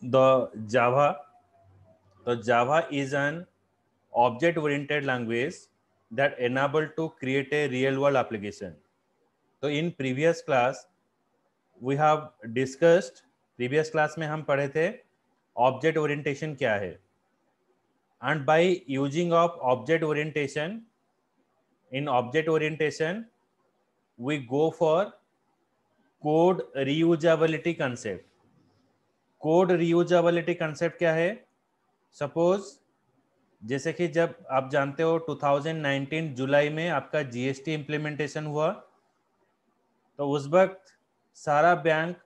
the Java. The Java is an object-oriented language that enable to create a real-world application. So in previous class we have discussed, previous class में हम पढ़े थे object orientation क्या है, and by using of object orientation, in object orientation we go for code reusability concept. Code reusability concept क्या है? Suppose जैसे कि जब आप जानते हो 2019 जुलाई में आपका जीएसटी इम्प्लीमेंटेशन हुआ, तो उस वक्त सारा बैंक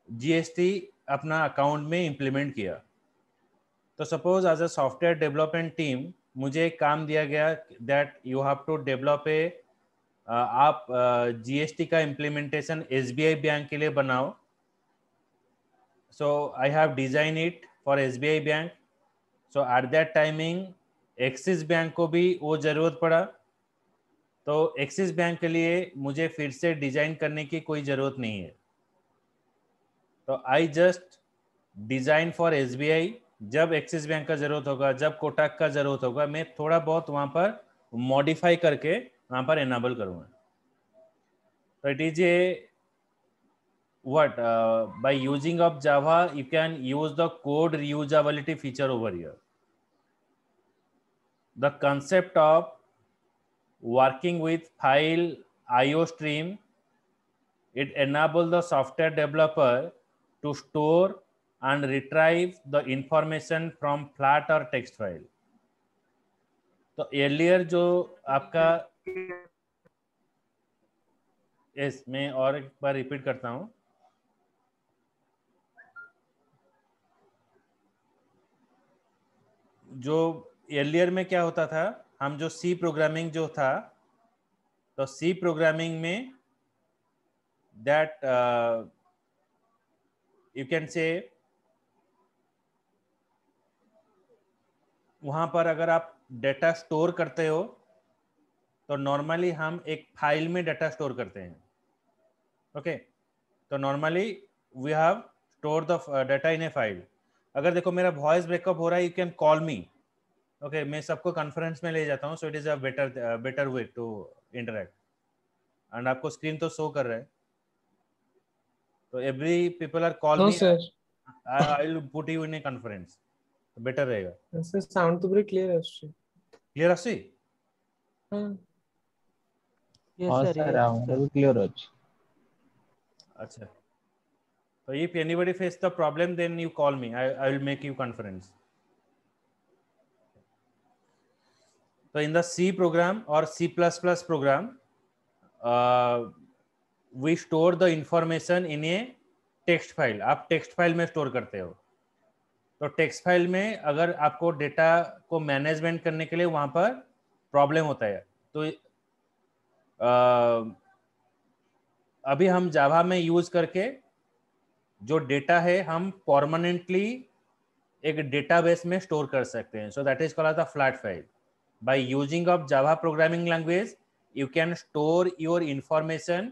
जीएसटी अपना अकाउंट में इम्प्लीमेंट किया. तो suppose as a software development team मुझे एक काम दिया गया that you have to develop a आप जीएसटी का इम्प्लीमेंटेशन एसबीआई बैंक के लिए बनाओ. So I have design it for SBI bank. So at that timing Axis bank को भी वो ज़रूरत पड़ा. तो एक्सिस बैंक के लिए मुझे फिर से डिज़ाइन करने की कोई ज़रूरत नहीं है. तो I just design for SBI. जब एक्सिस बैंक का ज़रूरत होगा, जब कोटक का ज़रूरत होगा, मैं थोड़ा बहुत वहाँ पर मॉडिफाई करके वहाँ पर एनाबल करूँगा. तो it is a what by using of Java you can use the code reusability feature over here. The concept of working with file IO stream, it enables the software developer to store and retrieve the information from flat or text file. तो earlier जो आपका yes, मैं और एक बार repeat करता हूँ. जो earlier में क्या होता था, हम जो सी प्रोग्रामिंग जो था, तो सी प्रोग्रामिंग में दैट यू कैन से वहाँ पर अगर आप डेटा स्टोर करते हो तो नॉर्मली हम एक फाइल में डेटा स्टोर करते हैं. ओके, तो normally we have store the data in a file. अगर देखो मेरा वॉइस ब्रेकअप हो रहा है, you can call me. Okay, मैं सबको कॉन्फ्रेंस में ले जाता हूँ. So it is a better way to interact. And आपको स्क्रीन तो शो कर रहा है. तो every people are call no me, sir, I will put you in a conference. Better रहेगा. सर साउंड तो पूरी क्लियर है उससे. क्लियर आसी? हाँ हाँ सर, ଆମର ବି କ୍ଲିୟର ଅଛି. अच्छा, तो if anybody face the problem then you call me, I will make you conference. So in the C program or C++ program, we store the information in a text file. आप text file में store करते हो. तो text file में अगर आपको data को management करने के लिए वहाँ पर प्रॉब्लम होता है, तो अभी हम जावा में यूज करके जो डेटा है हम परमानेंटली एक डेटाबेस में स्टोर कर सकते हैं. So that is called the flat file. By using of Java programming language you can store your information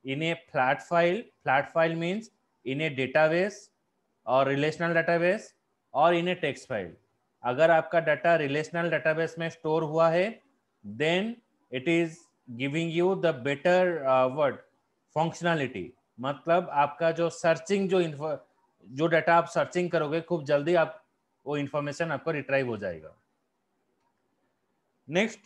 in a flat file. Flat file means in a database और relational database और in a text file. अगर आपका data relational database में store हुआ है then it is giving you the better word functionality. मतलब आपका जो सर्चिंग जो डाटा आप सर्चिंग करोगे खूब जल्दी आप वो इंफॉर्मेशन आपको रिट्राइव हो जाएगा. Next,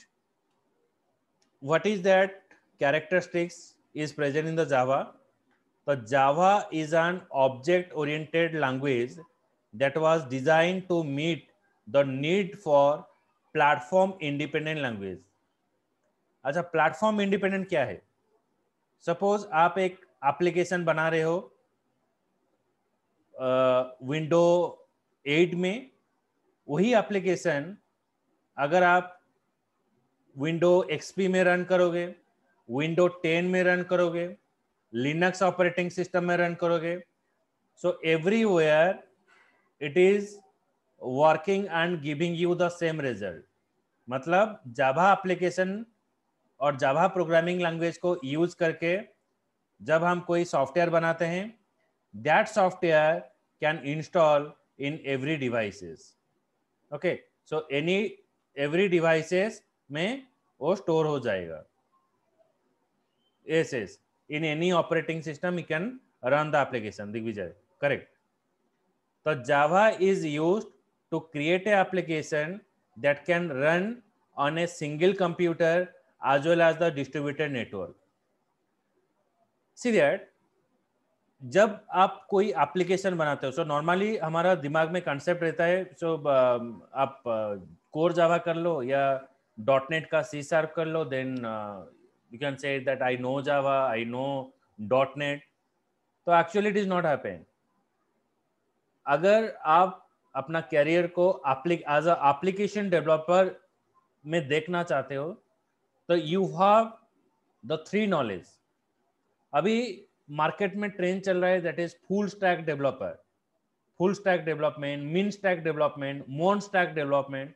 what is that characteristics is present in the Java. तो Java is an object oriented language that was designed to meet the need for platform independent language. अच्छा, प्लेटफॉर्म इंडिपेंडेंट क्या है? Suppose आप एक application बना रहे हो window 8 में, वही एप्लीकेशन अगर आप विंडो एक्सपी में रन करोगे, विंडो 10 में रन करोगे, लिनक्स ऑपरेटिंग सिस्टम में रन करोगे, so everywhere it is working and giving you the same result. मतलब जावा एप्लीकेशन और जावा प्रोग्रामिंग लैंग्वेज को यूज करके जब हम कोई सॉफ्टवेयर बनाते हैं, that software can install in every devices. Okay, so every devices में वो store हो जाएगा. Yes, in any operating system you can run the application. Digvijay, correct. So Java is used to create an application that can run on a single computer as well as the distributed network. See that जब आप कोई application बनाते हो, so normally हमारा दिमाग में concept रहता है, सो आप कोर जावा कर लो या .NET का C# कर लो, then you can say that I know Java, I know .NET. तो actually it is not happen. अगर आप अपना कैरियर को एज अ एप्लीकेशन डेवलपर में देखना चाहते हो, तो यू हैव द 3 नॉलेज. अभी मार्केट में ट्रेंड चल रहा है, that is full stack developer, full stack development, मिन स्टैक डेवलपमेंट, मोन stack development.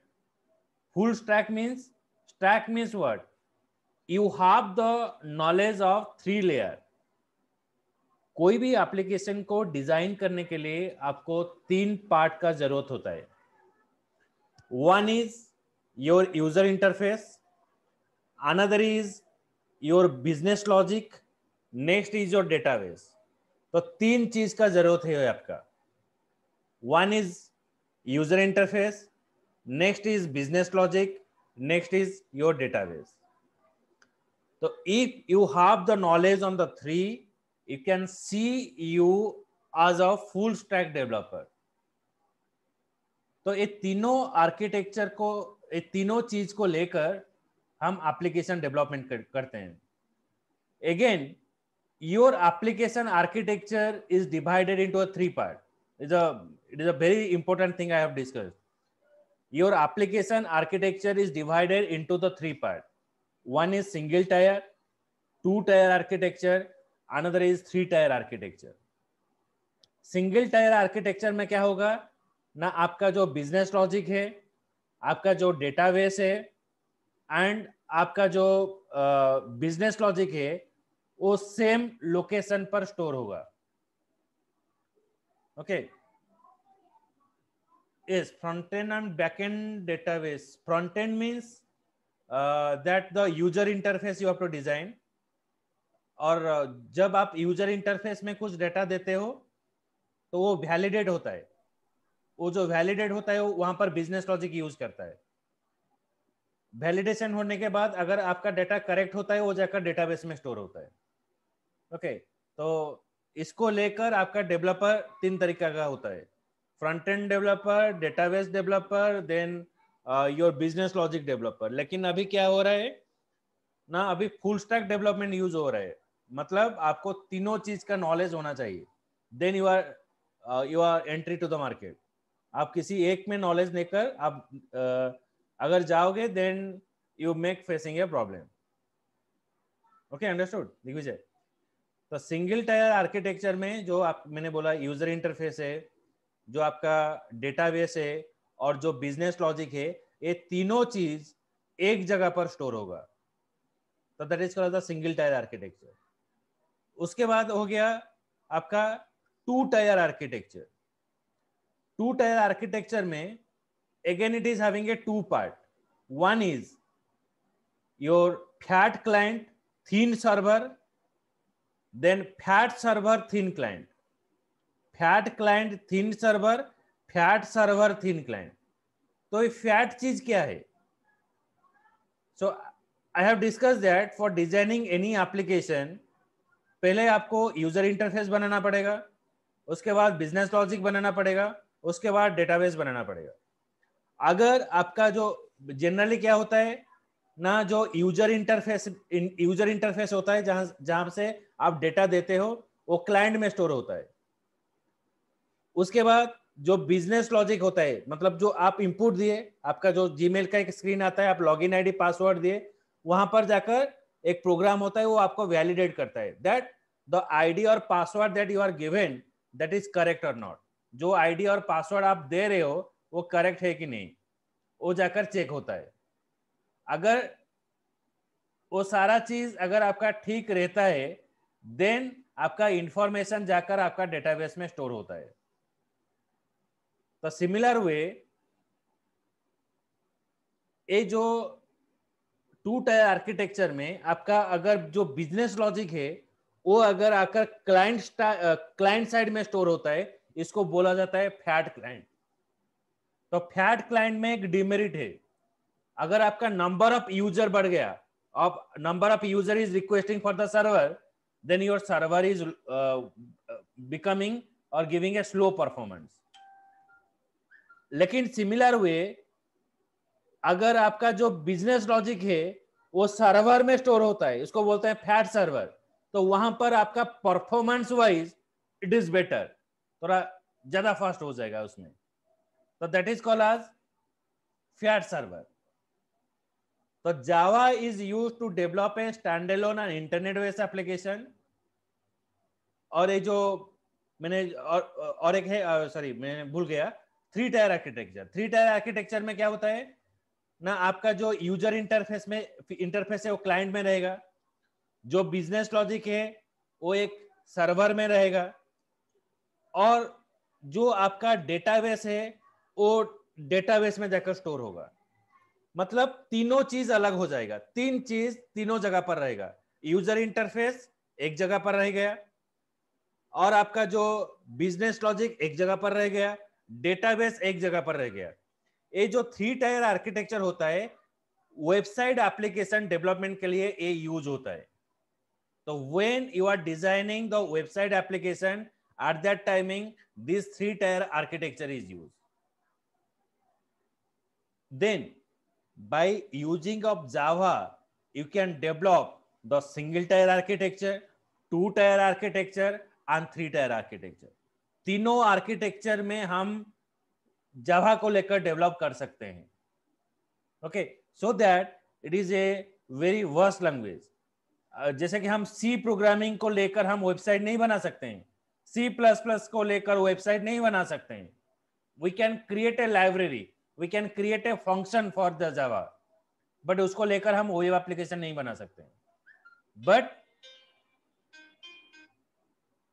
Full stack means what? You have the knowledge of 3 layer. कोई भी एप्लीकेशन को डिजाइन करने के लिए आपको 3 पार्ट का जरूरत होता है. One is your user interface, another is your business logic, next is your database. तो 3 चीज का जरूरत है आपका. One is user interface, next is business logic, next is your database. तो if you have the knowledge on the 3, you can see you as a full stack developer. तो ये तीनों आर्किटेक्चर को, ये तीनों चीज को लेकर हम एप्लीकेशन डेवलपमेंट करते हैं. Again, your application architecture is divided into a 3 part. It is a very important thing I have discussed. Your application architecture is divided into the 3 part. One is single tier, 2 tier architecture, another is 3 tier architecture. Single tier architecture में क्या होगा ना, आपका जो business logic है, आपका जो database है एंड आपका जो बिजनेस लॉजिक है वो सेम लोकेशन पर स्टोर होगा. Okay, is front end and back end database. Front end means that the user interface you have to design. और जब आप यूजर इंटरफेस में कुछ डेटा देते हो तो वो वैलिडेट होता है. वो जो वैलिडेट होता है वो वहां पर बिजनेस लॉजिक यूज करता है. वैलिडेशन होने के बाद अगर आपका डेटा करेक्ट होता है वो जाकर डेटाबेस में स्टोर होता है. ओके, तो इसको लेकर आपका डेवलपर 3 तरीका का होता है. Front end developer, database developer, then your business logic developer. लेकिन अभी क्या हो रहा है ना, अभी फुल स्टैक डेवलपमेंट यूज हो रहा है. मतलब आपको तीनों चीज का नॉलेज होना चाहिए, then you are entry to the market. आप किसी एक में नॉलेज लेकर आप अगर जाओगे then you make facing a problem. Okay, understood Digvijay? तो सिंगल टायर आर्किटेक्चर में जो मैंने बोला यूजर इंटरफेस है, जो आपका डेटाबेस है और जो बिजनेस लॉजिक है, ये तीनों चीज एक जगह पर स्टोर होगा. तो that is called the single tier architecture. उसके बाद हो गया आपका 2 टायर आर्किटेक्चर. 2 टायर आर्किटेक्चर में again it is having a 2 part. One is your fat client thin server, then fat server thin client. Fat client thin server, fat server thin client. तो ये fat चीज क्या है? So I have discussed that for designing any application, पहले आपको user interface बनाना पड़ेगा, उसके बाद बिजनेस लॉजिक बनाना पड़ेगा, उसके बाद डेटाबेस बनाना पड़ेगा. अगर आपका जो जनरली क्या होता है ना, जो यूजर इंटरफेस होता है जहां से आप डेटा देते हो वो क्लाइंट में स्टोर होता है. उसके बाद जो बिजनेस लॉजिक होता है, मतलब जो आप इंपुट दिए, आपका जो जीमेल का एक स्क्रीन आता है, आप लॉगिन आईडी पासवर्ड दिए, वहां पर जाकर एक प्रोग्राम होता है वो आपको वैलिडेट करता है दैट द आईडी और password that you are given that is correct और नॉट. जो आईडी और पासवर्ड आप दे रहे हो वो करेक्ट है कि नहीं, वो जाकर चेक होता है. अगर वो सारा चीज अगर आपका ठीक रहता है देन आपका इंफॉर्मेशन जाकर आपका डेटाबेस में स्टोर होता है. तो सिमिलर वे ये जो टू टायर आर्किटेक्चर में आपका अगर जो बिजनेस लॉजिक है वो अगर आकर क्लाइंट साइड में स्टोर होता है, इसको बोला जाता है फैट क्लाइंट। तो फैट क्लाइंट में एक डिमेरिट है, अगर आपका नंबर ऑफ यूजर बढ़ गया, अब number of user is requesting for the server, then your server is becoming और गिविंग ए स्लो परफॉर्मेंस। लेकिन सिमिलर वे अगर आपका जो बिजनेस लॉजिक है वो सर्वर में स्टोर होता है, इसको बोलते हैं फैट सर्वर, तो वहां पर आपका performance wise it is better, थोड़ा ज्यादा फास्ट हो जाएगा उसमें। तो that is called as fat server. तो Java is used to develop a standalone and internet based application. और ये जो मैंने और एक है, सॉरी मैं भूल गया, three tier architecture. Three tier architecture में क्या होता है ना, आपका जो यूजर इंटरफेस है वो क्लाइंट में रहेगा, जो बिजनेस लॉजिक है वो एक सर्वर में रहेगा, और जो आपका डेटाबेस है वो डेटाबेस में जाकर स्टोर होगा। मतलब तीनों चीज अलग हो जाएगा, तीन चीज तीनों जगह पर रहेगा। यूजर इंटरफेस एक जगह पर रह गया, और आपका जो बिजनेस लॉजिक एक जगह पर रह गया, डेटाबेस एक जगह पर रह गया। ये जो थ्री टायर आर्किटेक्चर होता है वेबसाइट एप्लीकेशन डेवलपमेंट के लिए ये यूज होता है। तो when you are designing the website application, at that timing this three tier architecture is use. Then by using of Java you can develop the single tier architecture, two tier architecture and three tier architecture। तीनों architecture में हम जावा को लेकर develop कर सकते हैं। Okay, so that it is a very worst language. जैसे कि हम सी प्रोग्रामिंग को लेकर हम वेबसाइट नहीं बना सकते हैं, सी प्लस प्लस को लेकर वेबसाइट नहीं बना सकते हैं। We can create a library, we can create a function for the Java, but उसको लेकर हम वेब एप्लीकेशन नहीं बना सकते। बट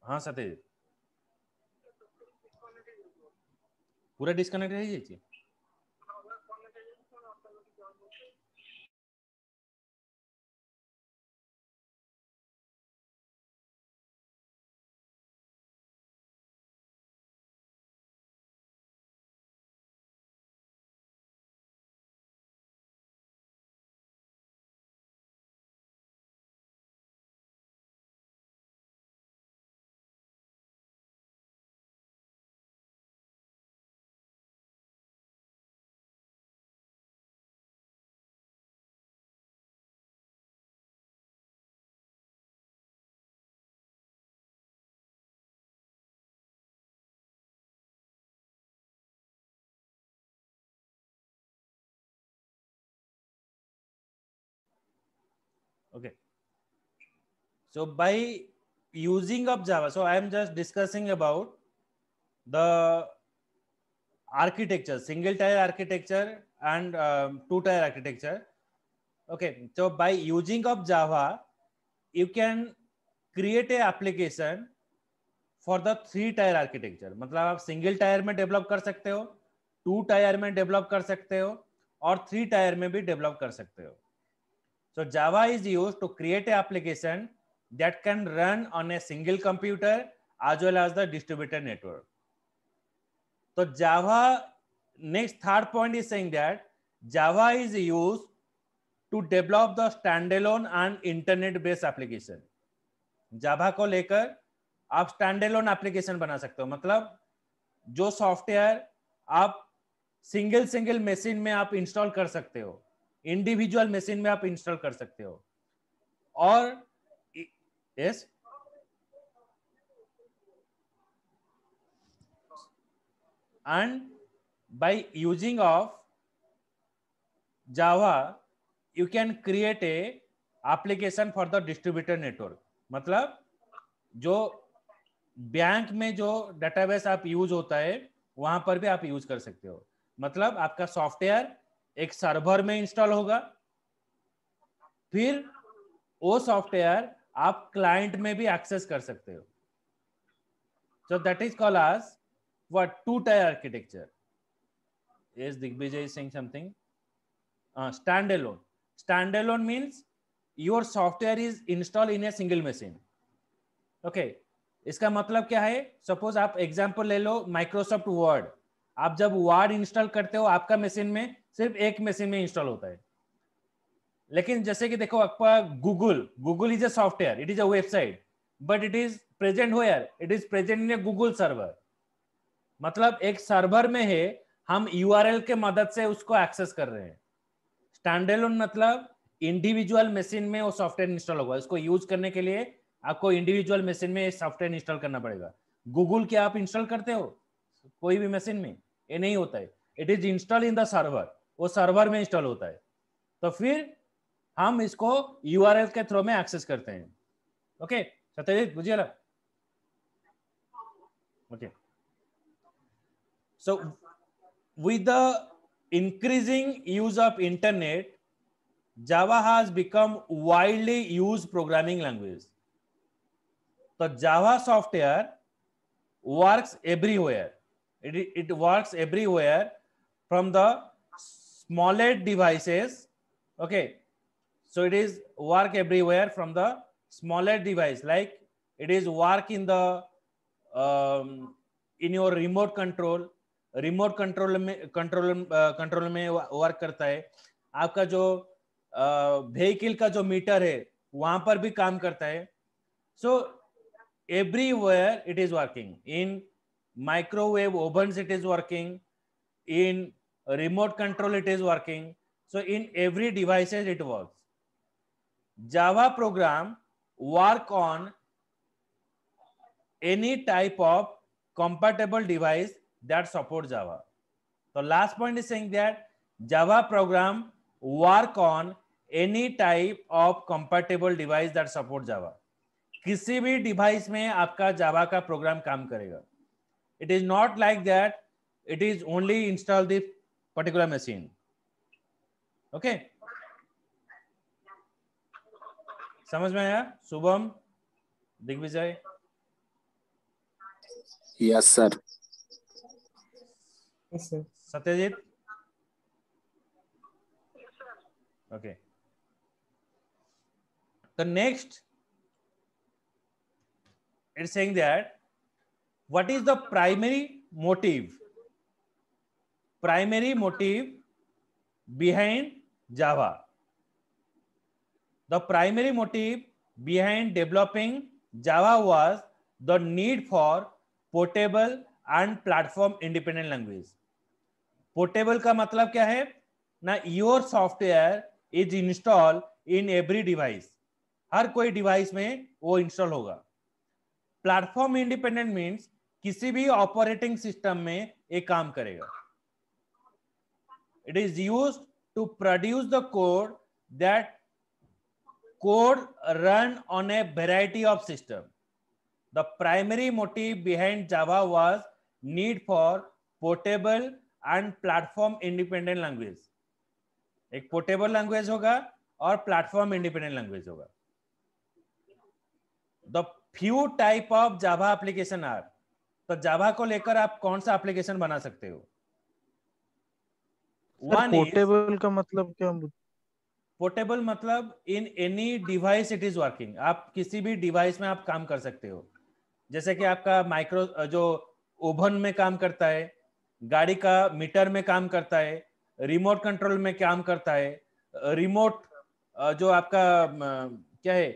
हाँ सत्यजीत, पूरा डिस्कनेक्ट है ये चीज। Okay, so by using of Java, so I am just discussing about the architecture, single tier architecture and two tier architecture. Okay, so by using of Java you can create a application for the three tier architecture। मतलब आप single tyre में develop कर सकते हो, to tyre में develop कर सकते हो, और थ्री टायर में भी डेवलप कर सकते हो। So Java is used to create an application that can run on a single computer as well as the distributed network. So Java, next third point is saying that Java is used to develop the standalone and internet based application। Java को लेकर आप standalone application बना सकते हो, मतलब जो software आप single machine में आप इंस्टॉल कर सकते हो, इंडिविजुअल मशीन में आप इंस्टॉल कर सकते हो। और yes, and bye using of Java you can create A application for the distributed network. मतलब जो बैंक में जो डेटाबेस आप यूज होता है वहां पर भी आप यूज कर सकते हो। मतलब आपका सॉफ्टवेयर एक सर्वर में इंस्टॉल होगा, फिर वो सॉफ्टवेयर आप क्लाइंट में भी एक्सेस कर सकते हो। So that is called as what, two tier architecture. Yes, Digvijay is saying something. Standalone. Standalone means your software is installed in a single machine. Okay. इसका मतलब क्या है? सपोज आप एग्जांपल ले लो माइक्रोसॉफ्ट वर्ड. आप जब वर्ड इंस्टॉल करते हो आपका मशीन में सिर्फ एक मशीन में इंस्टॉल होता है. लेकिन जैसे कि देखो आपका Google is a software, it is a website, but it is present where, it is present in a Google server. मतलब एक सर्वर में है, हम यूआरएल के मदद से उसको एक्सेस कर रहे हैं. स्टैंडअलोन मतलब इंडिविजुअल मशीन में वो सॉफ्टवेयर इंस्टॉल होगा. इसको यूज करने के लिए आपको इंडिविजुअल मशीन में सॉफ्टवेयर इंस्टॉल करना पड़ेगा. गूगल क्या आप इंस्टॉल करते हो कोई भी मशीन में? ये नहीं होता है. It is install in the server, वो सर्वर में इंस्टॉल होता है. तो फिर हम इसको यूआरएल के थ्रू में एक्सेस करते हैं. ओके सत्यजीत बुझिए ना? Okay. So with the increasing use of internet, Java has become widely used programming language. So Java software works everywhere. It works everywhere from the smallest devices. Okay. So it is work everywhere from the smallest device. Like it is work in the in your remote control. Remote control में work करता है. आपका जो vehicle का जो metre है वहां पर भी काम करता है. So everywhere it is working. In microwave ओवन्स it is working. In remote control it is working. So in every devices it works. Java program work on any type of compatible device that support Java. So last point is saying that Java program work on any type of compatible device that support Java. किसी भी device में आपका जावा का programme काम करेगा. It is not like that it is only install the particular machine. Okay? समझ में आया? Shubham, Digvijay? Yes, sir. Yes, sir. Satyajit? Okay. The next, it's saying that what is the primary motive behind Java? The primary motive behind developing Java was the need for portable and platform independent language. Portable का मतलब क्या है ना? Your software is install in every device. हर कोई device में वो install होगा. प्लेटफॉर्म इंडिपेंडेंट मींस किसी भी ऑपरेटिंग सिस्टम में ये काम करेगा. It is used to produce the code that code run on a variety of system. The primary motive behind Java was need for portable and platform independent language. एक portable language होगा और platform independent language होगा. The few type of Java application are. तो Java को लेकर आप कौन सा एप्लीकेशन बना सकते हो? पोर्टेबल का मतलब क्या? पोर्टेबल मतलब in any device it is working. आप किसी भी डिवाइस में आप काम कर सकते हो. जैसे कि आपका माइक्रो जो ओवन में काम करता है, गाड़ी का मीटर में काम करता है, रिमोट कंट्रोल में काम करता है, रिमोट जो आपका क्या है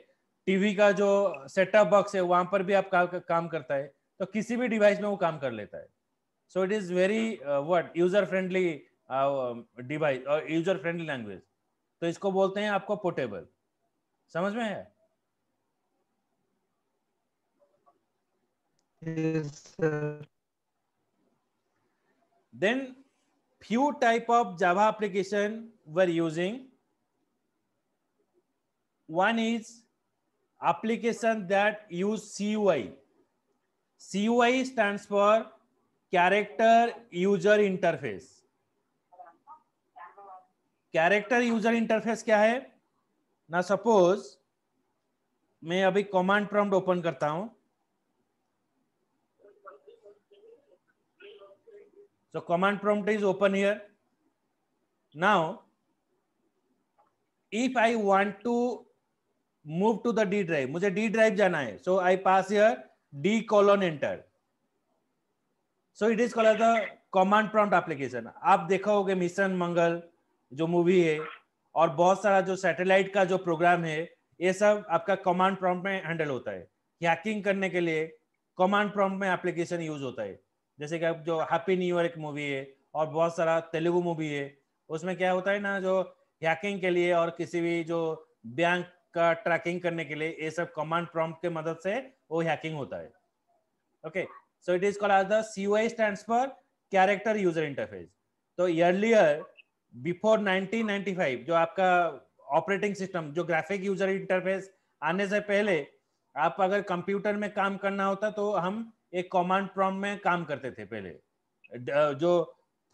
टीवी का जो सेटअप बॉक्स है वहां पर भी आप काम करता है. तो किसी भी डिवाइस में वो काम कर लेता है. So it is very what user friendly device और यूजर फ्रेंडली लैंग्वेज. तो इसको बोलते हैं आपको पोर्टेबल. समझ में है? Yes, sir. Then few type of Java application were using. One is application that use CUI. CUI stands for Character User Interface. Character User Interface क्या है ना? सपोज मैं अभी कमांड प्रॉम्प्ट ओपन करता हूं. So command prompt is open here. Now if I want to move to the D drive, मुझे D drive जाना है, so I pass here D:\enter. So it is called as the command prompt application. आप देखा होगे mission मंगल जो movie है और बहुत सारा जो सैटेलाइट का जो प्रोग्राम है, ये सब आपका कमांड प्रॉम्प्ट में हैंडल होता है. हैकिंग करने के लिए कमांड प्रॉम्प्ट में एप्लीकेशन यूज होता है. जैसे कि अब जो हैप्पी न्यू ईयर एक मूवी है और बहुत सारा तेलुगु मूवी है, उसमें क्या होता है ना, जो हैकिंग के लिए और किसी भी जो बैंक का ट्रैकिंग करने के लिए ये सब कमांड प्रॉम्प्ट के मदद से वो हैकिंग होता है. Okay, so it is called as the CUI stands for character user interface. तो earlier before 1995 जो आपका ऑपरेटिंग सिस्टम जो ग्राफिक यूजर इंटरफेस आने से पहले आप अगर कंप्यूटर में काम करना होता तो हम एक कमांड प्रॉम्प्ट में काम करते थे. पहले जो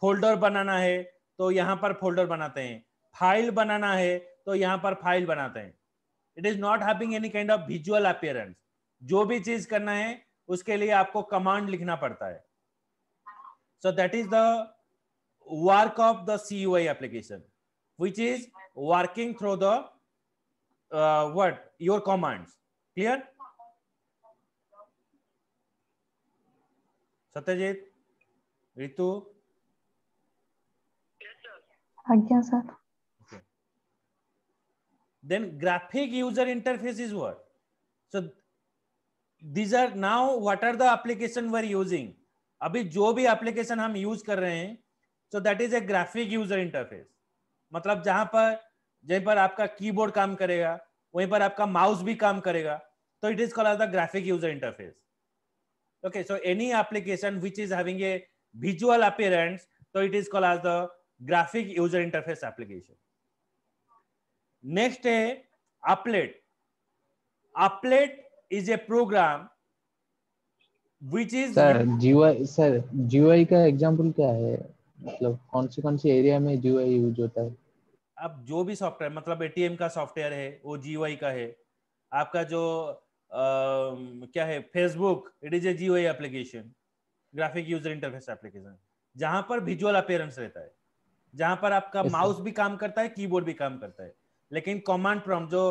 फोल्डर बनाना है तो यहाँ पर फोल्डर बनाते हैं, फाइल बनाना है तो यहाँ पर फाइल बनाते हैं. It is not having any kind of visual appearance. जो भी चीज करना है उसके लिए आपको कमांड लिखना पड़ता है. So that is the work of the CUI application, which is working through the your commands. Clear? Satyajit, Ritu. आज्ञा sir. Okay. Then graphic user interface is what? So these are now what are the application we're using. अभी जो भी application हम use कर रहे हैं, so that is a graphic user interface. मतलब जहां पर आपका कीबोर्ड काम करेगा वहीं पर आपका माउस भी काम करेगा, तो it is called as the graphic user interface. Okay, so any application which is having a visual appearance, तो it is called as the graphic user interface application. Next है applet. Applet is a program which is sir GUI का example क्या है? मतलब कौन सी area में GUI use होता है? अब जो भी सॉफ्टवेयर, मतलब ATM का सॉफ्टवेयर है वो GUI का है. आपका जो क्या है Facebook, it is a GUI application, graphic user interface application, जहां पर विजुअल अपीयरेंस रहता है, जहां पर आपका माउस भी काम करता है, कीबोर्ड भी काम करता है. लेकिन कमांड प्रॉम्प्ट जो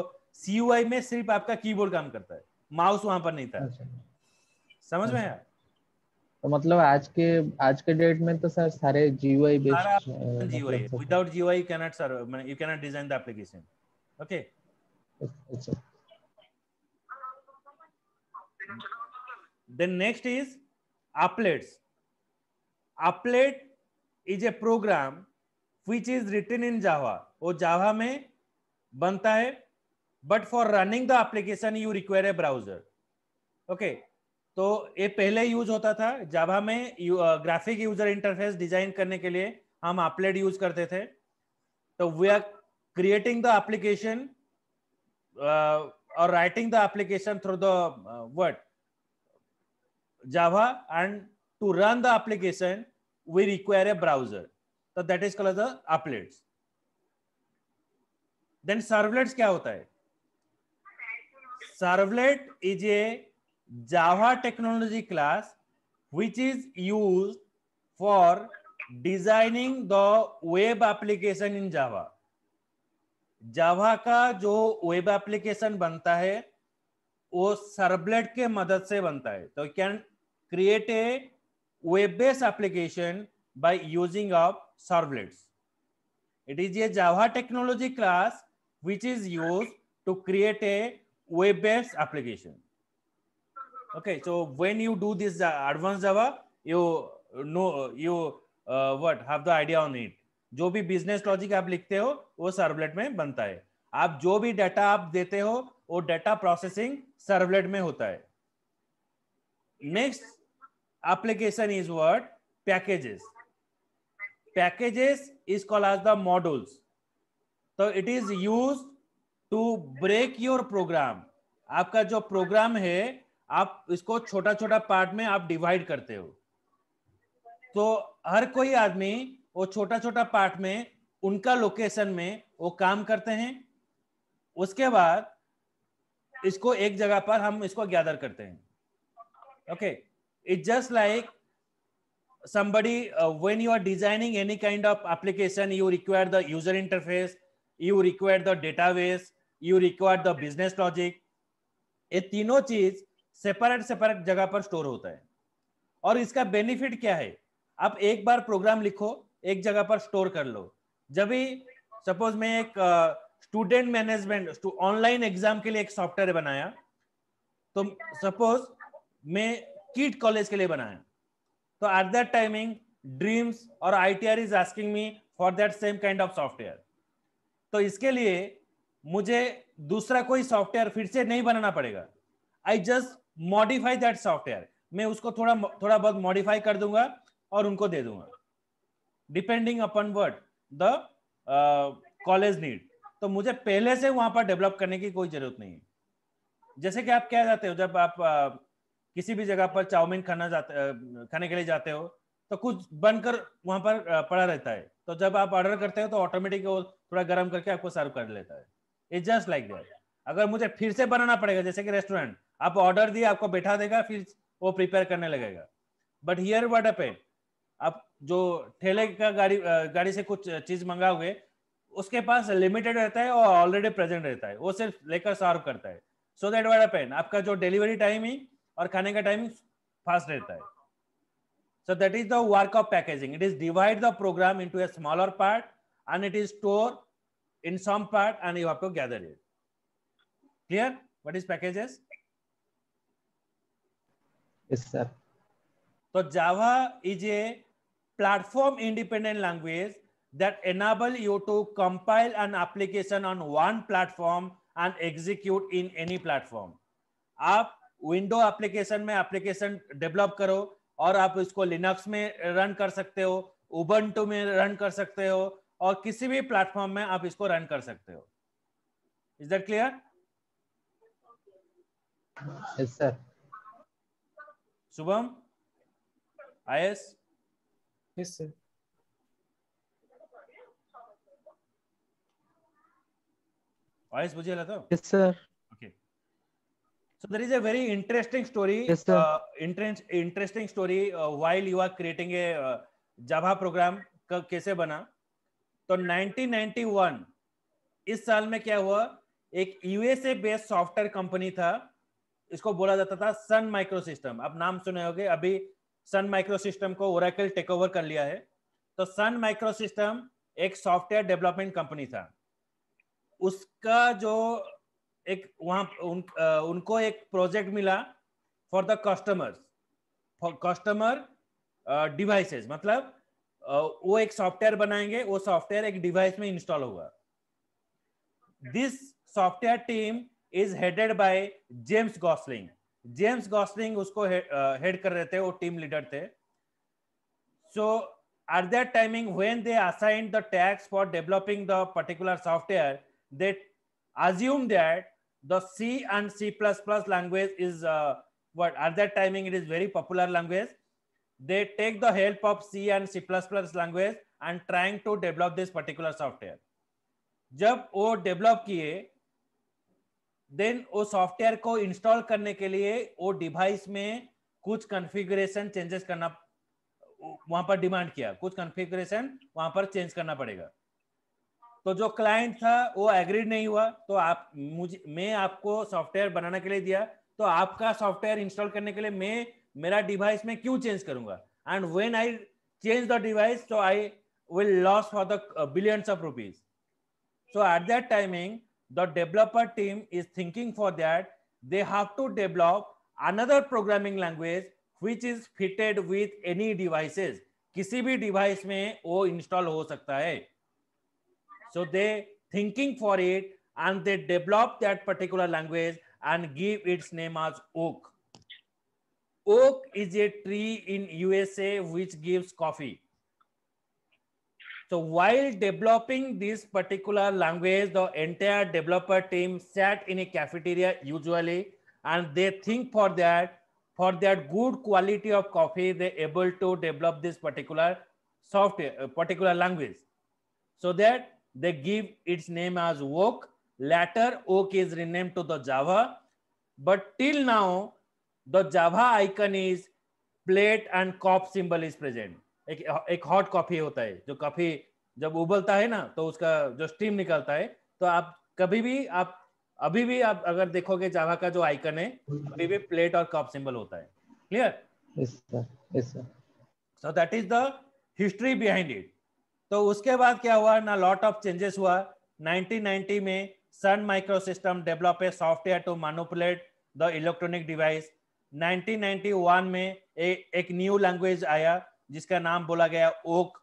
CUI में सिर्फ आपका कीबोर्ड काम करता है, माउस वहां पर नहीं था. समझ में आया? तो मतलब आज के डेट में तो सर सारे GUI based GUI. Without GUI you cannot serve, you cannot design the application. Okay. अच्छा. Then next is applets. Applet is a program which is written in Java. वो Java में बनता है, but for running the application you require a browser. Okay. तो ये पहले use होता था जावा में. ग्राफिक यूजर इंटरफेस डिजाइन करने के लिए हम अपलेट यूज करते थे. तो we are creating the application और writing the application through the Java, and to run the application we require a browser. तो that is called the applets. Then servlets क्या होता है? Servlet is a Java technology class which is used for designing the web application in Java. Java का जो web application बनता है वो servlet के मदद से बनता है. तो you can create a web based application by using of servlets. It is a Java technology class which is used to create a web based application. Okay, so when you do this advanced Java, you know have the idea on it. जो भी business logic आप लिखते हो वो servlet में बनता है. आप जो भी डाटा आप देते हो वो डाटा प्रोसेसिंग सर्वलेट में होता है. Next application is what? Packages. Packages is called as the modules. तो it is used to break your program. आपका जो प्रोग्राम है आप इसको छोटा छोटा पार्ट में आप डिवाइड करते हो. तो हर कोई आदमी वो छोटा छोटा पार्ट में उनका लोकेशन में वो काम करते हैं. उसके बाद इसको एक जगह पर हम इसको गैदर करते हैं. Okay, it's just like somebody when you are designing any kind of application, you require the user interface, you require the database, you require the business logic. ये तीनों चीज सेपरेट सेपरेट जगह पर स्टोर होता है. और इसका बेनिफिट क्या है? आप एक बार प्रोग्राम लिखो, एक जगह पर स्टोर कर लो. जब भी सपोज मैं एक स्टूडेंट मैनेजमेंट ऑनलाइन एग्जाम के लिए एक सॉफ्टवेयर बनाया, तो सपोज मैं किट कॉलेज के लिए बनाया, तो एट दैट टाइमिंग ड्रीम्स और ITR is asking me for that same kind of software. तो इसके लिए मुझे दूसरा कोई सॉफ्टवेयर फिर से नहीं बनाना पड़ेगा. I just modify that software. मैं उसको थोड़ा बहुत मॉडिफाई कर दूंगा और उनको दे दूंगा, depending upon what the college need. तो मुझे पहले से वहां पर डेवलप करने की कोई जरूरत नहीं है. जैसे कि आप क्या जाते हो, जब आप किसी भी जगह पर चाउमीन खाने के लिए जाते हो, तो कुछ बनकर वहां पर पड़ा रहता है. तो जब आप ऑर्डर करते हो तो ऑटोमेटिक वो थोड़ा गर्म करके आपको सर्व कर लेता है. It's just like that. अगर मुझे फिर से बनाना पड़ेगा, जैसे कि रेस्टोरेंट, आप ऑर्डर दिए, आपको बैठा देगा, फिर वो प्रिपेयर करने लगेगा. बट हियर व्हाट हैपेंड, आप जो ठेले का गाड़ी से कुछ चीज मंगाओगे, उसके पास लिमिटेड रहता है और ऑलरेडी प्रेजेंट रहता है, वो सिर्फ लेकर सर्व करता है. सो दैट व्हाट हैपेंड, आपका जो डिलीवरी टाइम ही और खाने का टाइम फास्ट रहता है. So that is the work of packaging. It is divide the program into a smaller part and it is store in some part and you have to gather it. Clear? What is packages? Yes, sir. So Java is a platform independent language that enable you to compile an application on one platform and execute in any platform. आप window application में application develop करो और आप इसको Linux में run कर सकते हो, उबंटू में रन कर सकते हो, और किसी भी प्लेटफॉर्म में आप इसको रन कर सकते हो. Is that clear? Yes, sir. Shubham, आयस? Yes, sir. आयस बुझे ला तो? Yes, sir. Okay. So there is a very interesting story. Yes, sir. Interesting story while you are creating a Java program कैसे बना. तो 1991 इस साल में क्या हुआ, एक यूएसए बेस्ड सॉफ्टवेयर कंपनी था, इसको बोला जाता था सन माइक्रोसिस्टम. आप नाम सुने होंगे, अभी सन माइक्रोसिस्टम को ओरेकल टेक ओवर कर लिया है. तो सन माइक्रोसिस्टम एक सॉफ्टवेयर डेवलपमेंट कंपनी था. उसका जो एक वहां उनको एक प्रोजेक्ट मिला फॉर द कस्टमर डिवाइसेस. मतलब वो एक सॉफ्टवेयर बनाएंगे, वो सॉफ्टवेयर एक डिवाइस में इंस्टॉल होगा. This software team is headed by James Gosling. James Gosling उसको हेड कर रहे थे, वो टीम लीडर थे. So at that timing when they assigned the task for developing the particular software, they assume that the C and C++ language is what at that timing it is very popular language. They take the help of C and C++ language and trying to develop this particular software. जब वो develop किए, then वो software को install करने के लिए वो device में कुछ कॉन्फ़िगरेशन चेंजेस करना वहां पर डिमांड किया. कुछ कॉन्फ़िगरेशन वहां पर चेंज करना पड़ेगा. तो जो क्लाइंट था वो एग्रीड नहीं हुआ. तो मैं आपको सॉफ्टवेयर बनाने के लिए दिया, तो आपका सॉफ्टवेयर इंस्टॉल करने के लिए मैं मेरा डिवाइस में क्यों चेंज करूंगा? And when I change the device, so I will lose for the billions of rupees. So at that timing, the developer team is thinking for that they have to develop another programming language which is fitted with any devices. किसी भी device में वो install हो सकता है. So they thinking for it and they develop that particular language and give its name as Oak. Oak is a tree in USA which gives coffee. So while developing this particular language, the entire developer team sat in a cafeteria usually, and they think for that good quality of coffee, they able to develop this particular software, particular language. So that they give its name as Oak. Later, Oak is renamed to the Java. But till now, the Java icon is plate and cup symbol is present. एक hot coffee होता है, जो coffee जब उबलता है ना तो उसका जो स्टीम निकलता है, तो आप कभी भी आप अभी भी आप अगर देखोगे जावा का जो आइकन है अभी भी प्लेट और कप सिंबल होता है। Clear? Yes sir, yes sir. So that is the history behind it. तो उसके बाद क्या हुआ ना, लॉट ऑफ चेंजेस हुआ। 1990 में Sun Microsystem develop a software to manipulate the electronic device. 1991 में एक न्यू लैंग्वेज आया जिसका नाम बोला गया ओक।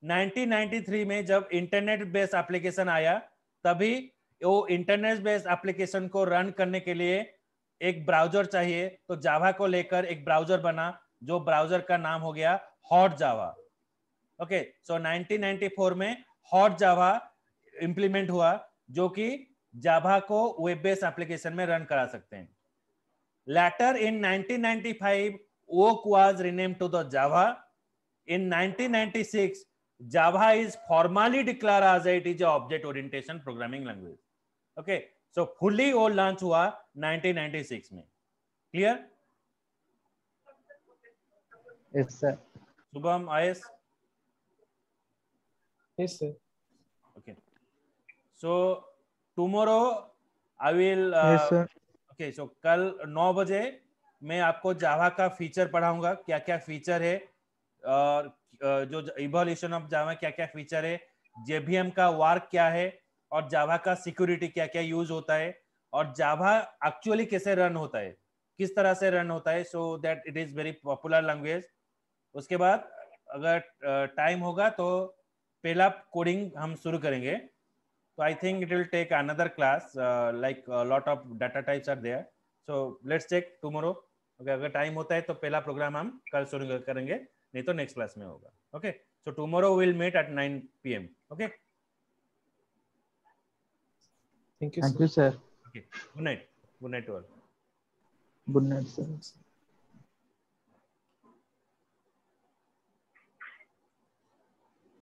1993 में जब इंटरनेट बेस्ड एप्लीकेशन आया, तभी वो इंटरनेट बेस्ड एप्लीकेशन को रन करने के लिए एक ब्राउजर चाहिए, तो जावा को लेकर एक ब्राउजर बना, जो ब्राउजर का नाम हो गया हॉट जावा। ओके, सो 1994 में हॉट जावा इंप्लीमेंट हुआ, जो कि जावा को वेब बेस्ड एप्लीकेशन में रन करा सकते हैं। Later in 1995, Oak was renamed to the Java. In 1996, Java is formally declared as it is a object orientation programming language. Okay, so fully वो launch हुआ 1996 में। Clear? Yes sir. Shubham, Ayes? Yes, sir. Okay. So tomorrow I will. Yes, sir. Okay, so कल 9 बजे मैं आपको जावा का feature पढ़ाऊंगा, क्या क्या फीचर है, और जो इवोल्यूशन ऑफ जावा क्या क्या फीचर है, जेवीएम का वर्क क्या है, और जावा का सिक्योरिटी क्या क्या यूज होता है, और जावा एक्चुअली कैसे रन होता है, किस तरह से रन होता है, so that it is very popular language. उसके बाद अगर टाइम होगा तो पहला कोडिंग हम शुरू करेंगे। So I think it will take another class, like a lot of data types are there. So let's check tomorrow. Okay, अगर टाइम होता है तो पहला प्रोग्राम हम कल शुरू करेंगे, नहीं तो नेक्स्ट क्लास में होगा। Okay, so tomorrow we'll meet at 9 PM. Okay. Thank you, thank sir. You sir. Okay. Good night. Good night to all. Good night sir. Thanks.